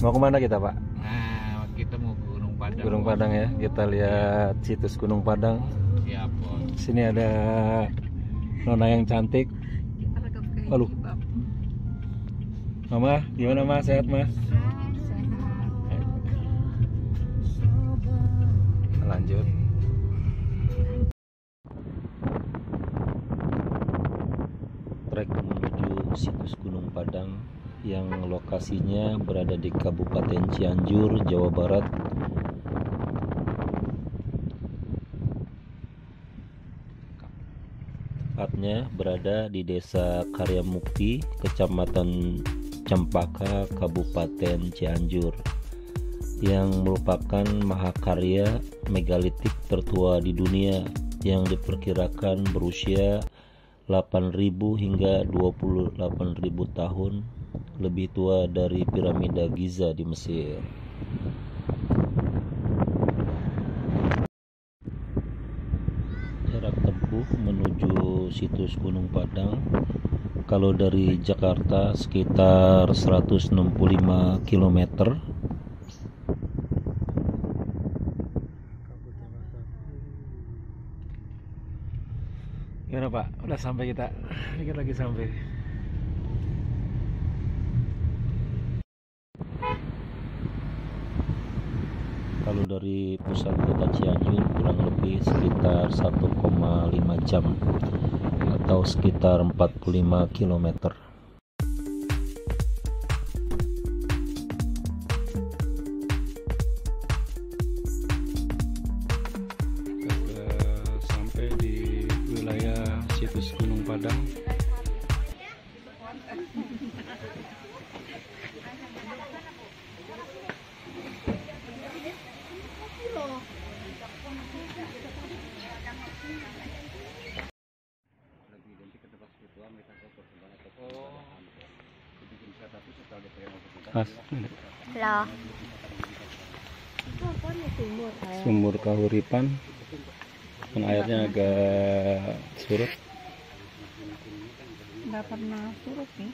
Mau kemana kita, Pak? Nah, kita mau ke Gunung Padang. Gunung Padang ya. Kita lihat situs Gunung Padang. Siap, Bos. Sini ada nona yang cantik. Halo. Mama, gimana Mas? Sehat, Mas? Lanjut. Trek menuju situs Gunung Padang yang lokasinya berada di Kabupaten Cianjur, Jawa Barat. Tepatnya berada di Desa Karyamukti, Kecamatan Cempaka, Kabupaten Cianjur, yang merupakan mahakarya megalitik tertua di dunia yang diperkirakan berusia 8.000 hingga 28.000 tahun, lebih tua dari piramida Giza di Mesir. Jarak tempuh menuju situs Gunung Padang kalau dari Jakarta sekitar 165 km. Gimana Pak? Udah sampai kita? Dikit lagi sampai. Kalau dari pusat kota Cianjur kurang lebih sekitar 1,5 jam atau sekitar 45 km. Sampai di wilayah situs Gunung Padang. Mas, Loh. sumur Kahuripan, kan airnya agak surut. Nggak pernah surut nih.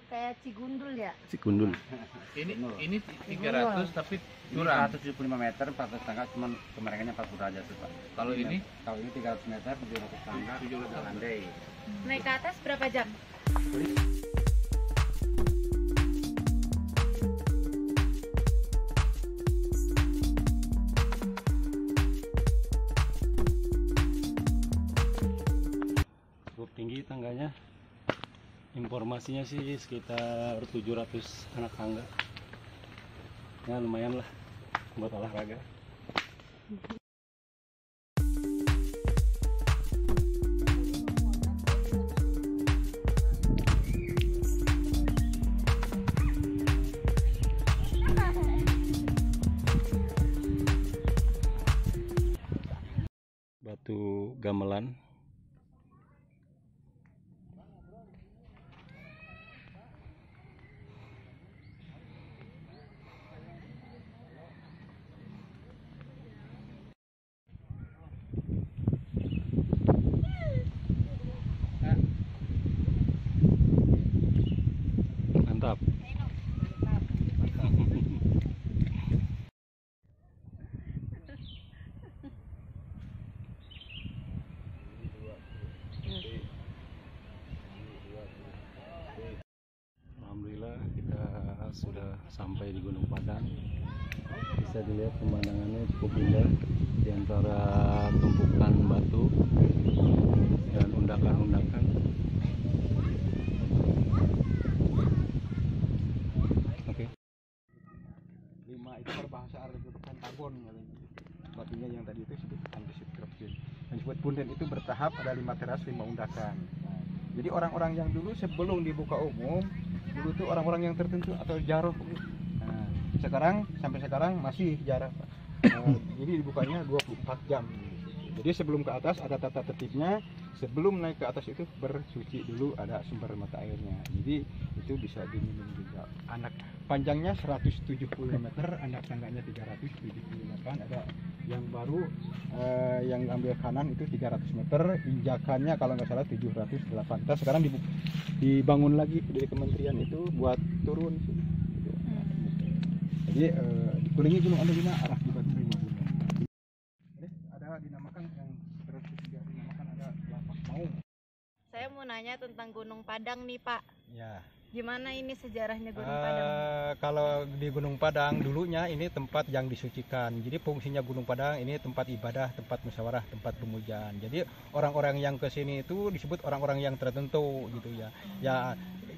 Kayak Cigundul ya? Cigundul. Ini 300 tapi curam. 175 meter 400 tangga, cuman kemerengkannya 40 derajat tuh Pak. Kalau ini 300 meter 700 tangga 700 landai. Naik ke atas berapa jam? Cukup tinggi tangganya. Informasinya sih sekitar 700 anak tangga. Ya lumayan lah buat olahraga. Batu gamelan. Mantap. Alhamdulillah kita sudah sampai di Gunung Padang. Bisa dilihat pemandangannya cukup indah di antara tumpukan batu dan undakan-undakan. Oke. 5 itu berbahasa Arab itu pentagon, batunya yang tadi itu disebut andesit kerapin. Yang disebut punden itu bertahap, ada 5 teras 5 undakan. Nah, jadi orang-orang yang dulu sebelum dibuka umum, dulu tuh orang-orang yang tertentu atau jaroh. Nah, sekarang sampai sekarang masih jarak. Jadi dibukanya 24 jam. Jadi sebelum ke atas ada tata tertibnya. Sebelum naik ke atas itu bersuci dulu, ada sumber mata airnya. Jadi itu bisa diminum juga. Anak panjangnya 170 meter, anak tangganya 378. Ada yang baru yang ambil kanan itu 300 meter, injakannya kalau nggak salah 708. Kita sekarang dibangun lagi dari kementerian itu buat turun. Jadi dikelilingi gunung ada 5 arah di Batu 5 gunung. Ada dinamakan yang terus juga dinamakan ada Lapak Maung. Saya mau nanya tentang Gunung Padang nih Pak. Ya. Gimana ini sejarahnya Gunung Padang? Kalau di Gunung Padang dulunya ini tempat yang disucikan. Jadi fungsinya Gunung Padang ini tempat ibadah, tempat musyawarah, tempat pemujaan. Jadi orang-orang yang ke sini itu disebut orang-orang yang tertentu gitu ya. Ya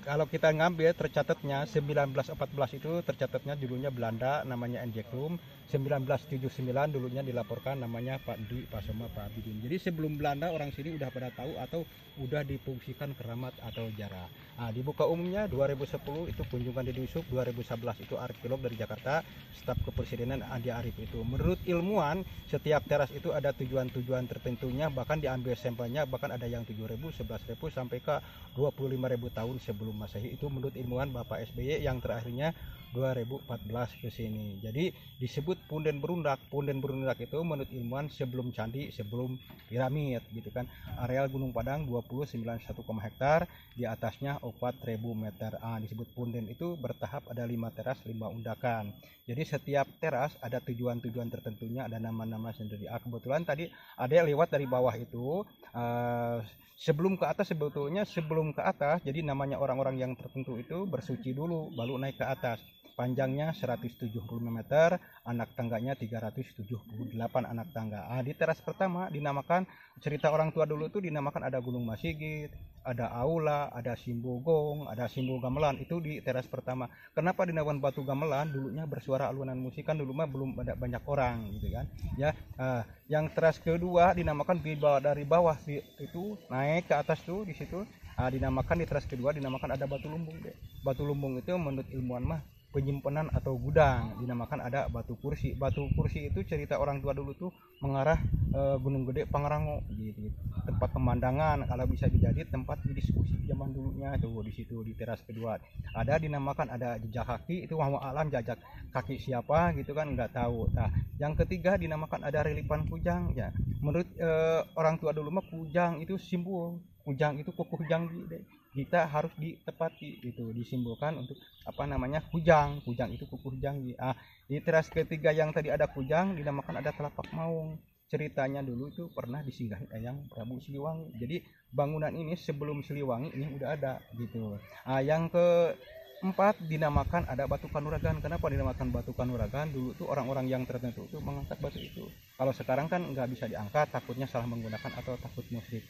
kalau kita ngambil tercatatnya 1914 itu tercatatnya dulunya Belanda namanya Enjekrum. 1979 dulunya dilaporkan namanya Pak Dwi, Pak Soma, Pak Bidin. Jadi sebelum Belanda orang sini udah pada tahu atau udah difungsikan keramat atau jara. Nah, dibuka umumnya 2010 itu kunjungan Deddy Yusuf, 2011 itu arkeolog dari Jakarta, staf kepresidenan Andi Arief itu. Menurut ilmuwan, setiap teras itu ada tujuan-tujuan tertentunya, bahkan diambil sampelnya, bahkan ada yang 7.000, 11.000 sampai ke 25.000 tahun sebelum Masehi. Itu menurut ilmuwan Bapak SBY yang terakhirnya 2014 ke sini. Jadi disebut punden berundak. Punden berundak itu menurut ilmuwan sebelum candi, sebelum piramid gitu kan. Areal Gunung Padang 2091 hektar, di atasnya 4.000 meter. Disebut punden itu bertahap, ada 5 teras, 5 undakan. Jadi setiap teras ada tujuan-tujuan tertentunya, ada nama-nama sendiri. Kebetulan tadi ada yang lewat dari bawah itu sebelum ke atas, sebetulnya sebelum ke atas, jadi namanya orang-orang yang tertentu itu bersuci dulu baru naik ke atas. Panjangnya 175 meter, anak tangganya 378 anak tangga. Di teras pertama dinamakan, cerita orang tua dulu itu dinamakan ada Gunung Masigit, ada Aula, ada Simbogong, ada Simbo Gamelan. Itu di teras pertama. Kenapa dinamakan Batu Gamelan? Dulunya bersuara alunan musik, kan dulu mah belum ada banyak orang gitu kan. Ya, yang teras kedua dinamakan dari bawah itu naik ke atas tuh di situ. Dinamakan di teras kedua dinamakan ada Batu Lumbung deh. Batu Lumbung itu menurut ilmuwan mah penyimpanan atau gudang, dinamakan ada Batu Kursi. Batu Kursi itu cerita orang tua dulu tuh mengarah Gunung Gede Pangrango gitu. Tempat pemandangan, kalau bisa dijadi tempat diskusi zaman dulunya tuh di situ di teras kedua. Ada dinamakan ada jejak kaki, itu wallahu alam jejak kaki siapa gitu kan nggak tahu. Nah, yang ketiga dinamakan ada relipan Kujang ya. Menurut orang tua dulu mah Kujang itu simbol. Kujang itu kukuh janggi deh. Kita harus ditepati itu, disimbolkan untuk apa namanya kujang itu kukuh janggi. Di teras ketiga yang tadi ada kujang dinamakan ada Telapak Maung. Ceritanya dulu itu pernah disinggahi Eyang Prabu Siliwangi. Jadi bangunan ini sebelum Siliwangi ini udah ada gitu. Yang keempat dinamakan ada Batu Kanuragan. Kenapa dinamakan Batu Kanuragan? Dulu tuh orang-orang yang tertentu itu mengangkat batu itu. Kalau sekarang kan nggak bisa diangkat, takutnya salah menggunakan atau takut musyrik.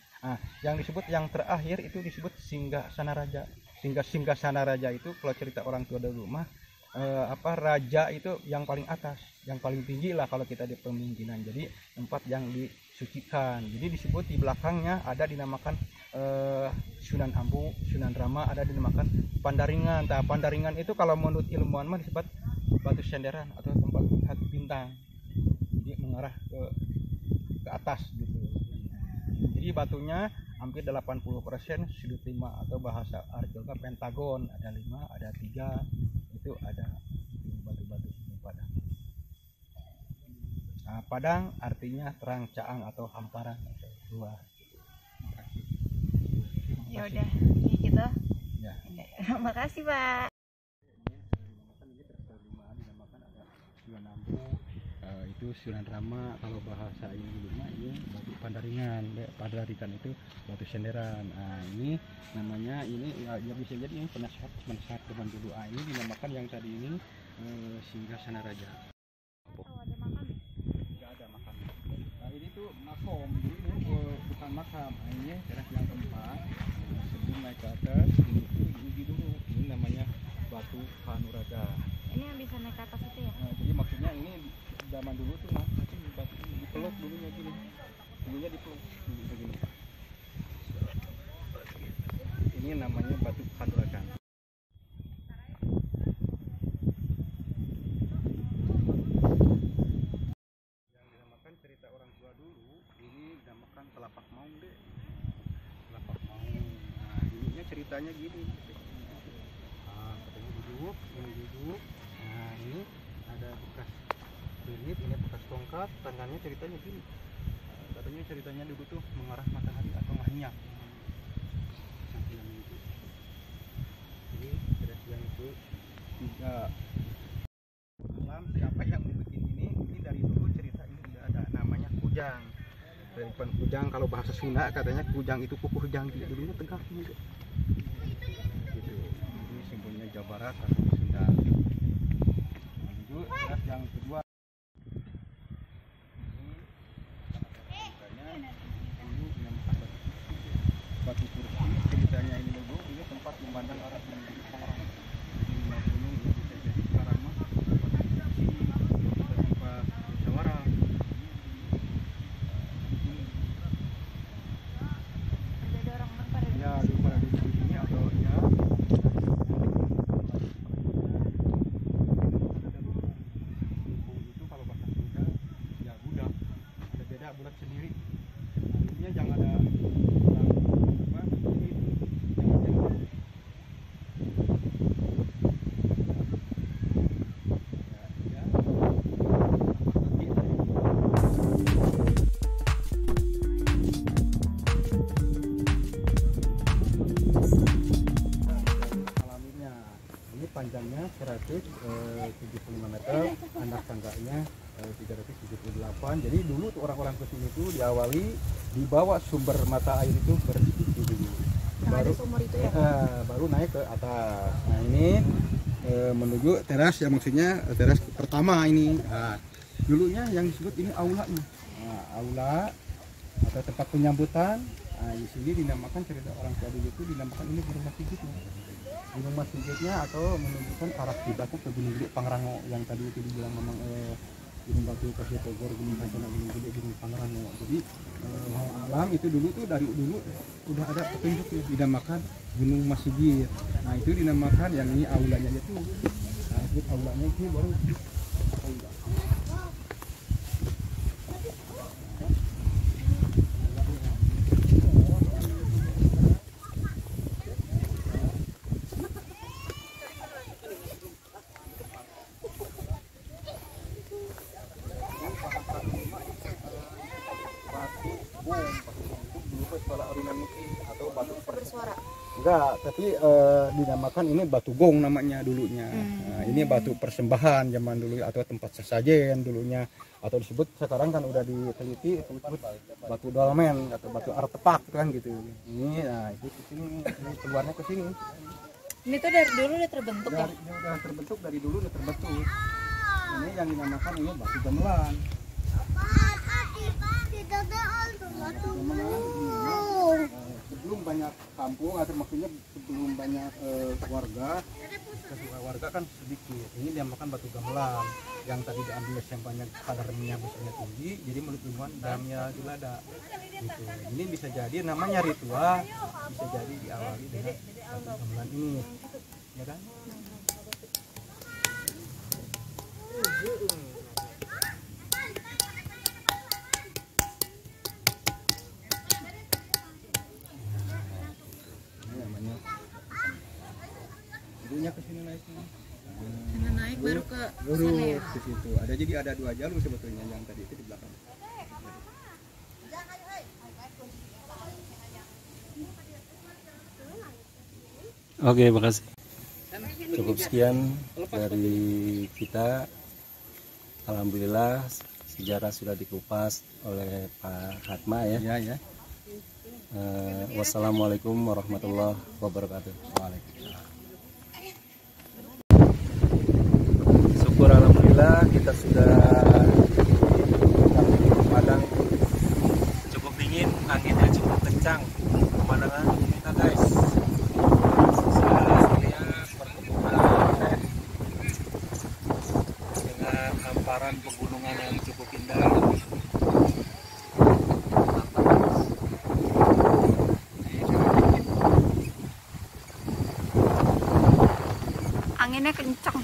Yang disebut yang terakhir itu disebut Singgasana Raja. Singgasana Raja itu kalau cerita orang tua dulu mah raja itu yang paling atas, yang paling tinggi lah kalau kita di pemimpinan. Jadi tempat yang disucikan. Jadi disebut di belakangnya ada dinamakan Sunan Ambu, Sunan Rama, ada dinamakan Pandaringan. Pandaringan itu kalau menurut ilmuwan mah disebut batu senderan atau tempat lihat bintang. Jadi mengarah ke atas gitu. Jadi batunya hampir 80% sudut 5 atau bahasa arkeolog pentagon, ada 5, ada 3, itu ada batu-batu Padang. Padang artinya terang, caang atau hamparan atau luas. Ya udah, kayak gitu. Ya. Makasih Pak. Dinamakan ada Sunan Ambu, itu Sunan Rama. Kalau bahasa ini dulu mah ini batu Pandaringan. Pandaringan itu batu senderan. Ini namanya ini ya bisa jadi ini penasehat zaman dulu. Ini dinamakan yang tadi ini Singgasana Raja. Kalau ada makan? Nggak ada makam. Ini tuh makom, jadi ini bukan makam. Ini teras yang keempat. Sebelum naik ke atas, ini diuji dulu. Ini namanya Batu Kanuraga. Ini yang bisa naik ke atas itu ya? Jadi maksudnya ini zaman dulu tuh mah batu ini dipeluk dulunya gini. Dulunya dipeluk dulu begini. Ini namanya Batu Kanuraga. Yang dinamakan cerita orang tua dulu, ini dinamakan Telapak Maung deh. Telapak Maung. Dulunya ceritanya gini. ini duduk. Nah ini ada bekas pirit, ini bekas tongkat. Tangannya ceritanya gini. Katanya ceritanya dulu tuh mengarah matahari atau mahnya. Ini teras yang itu tidak alam. Siapa yang membuat ini dari dulu cerita ini udah ada namanya kujang. Dari kujang kalau bahasa Sunda katanya kujang itu kuku hujang dulunya tegak gitu. Ini simbolnya Jawa Barat atau Sunda. Lanjut teras yang kedua. Batu kursi ceritanya ini logo ini tempat memandang arah gunung orang gunung ini bisa jadi sekarang mah tempat musyawarah. Ada orang pada Ya dulu pada di sini atau ya itu kalau bahasa Sunda ya budak ada beda budak sendiri. Artinya jangan ada panjangnya 175 meter, anak tangganya 378. Jadi dulu tuh orang-orang kesini tuh diawali dibawa sumber mata air itu bersih dulu. Baru sumur itu ya. Baru naik ke atas. Nah ini menuju teras ya, maksudnya teras pertama ini. Nah, dulunya yang disebut ini aulanya. Nah, aula atau tempat penyambutan. Nah, di sini dinamakan cerita orang tua dulu itu dinamakan ini gunung masjidnya. Gunung masjidnya atau menunjukkan arah kiblatnya ke Gunung Gede Pangrango yang tadi itu dibilang memang Gunung Batu, Kasih Togor, Gunung Kancana, Gunung Gede, Gunung Pangrango. Jadi alam itu dulu tuh dari dulu udah ada petunjuk ya, dinamakan Gunung Masjid. Nah itu dinamakan yang ini aulanya itu. Nah itu aulanya itu baru aula. Enggak, tapi dinamakan ini batu gong namanya dulunya. Nah, ini batu persembahan zaman dulu atau tempat sesajen dulunya, atau disebut sekarang kan udah diteliti disebut batu dolmen atau batu artefak kan gitu. Ini nah itu kesini, ini keluarnya ke sini. Ini tuh dari dulu udah terbentuk ya? Udah terbentuk dari dulu udah terbentuk. Ini yang dinamakan ini batu gamelan. Sebelum banyak kampung atau maksudnya sebelum banyak warga kan sedikit. Ini dinamakan batu gamelan yang tadi diambil yang banyak kadarnya besarnya tinggi, jadi menurut ilmuwan damnya dilada gitu. Ini bisa jadi namanya ritual, bisa jadi diawali dengan batu gamelan ini, ya kan? Dulunya ke sini naiknya. Karena naik baru ke Lurus sana ya? ke situ. Ada dua jalur sebetulnya, yang tadi itu di belakang. Oke, makasih. Cukup sekian dari kita. Alhamdulillah sejarah sudah dikupas oleh Pak Hatma ya. Ya. Wassalamualaikum warahmatullahi wabarakatuh. Waalaikumsalam. Syukur alhamdulillah kita sudah di Padang. Cukup dingin, anginnya cukup kencang. Pemandangan kita guys. Saya lihat perkebunan dengan hamparan pegunungan yang cukup indah. Anginnya kencang.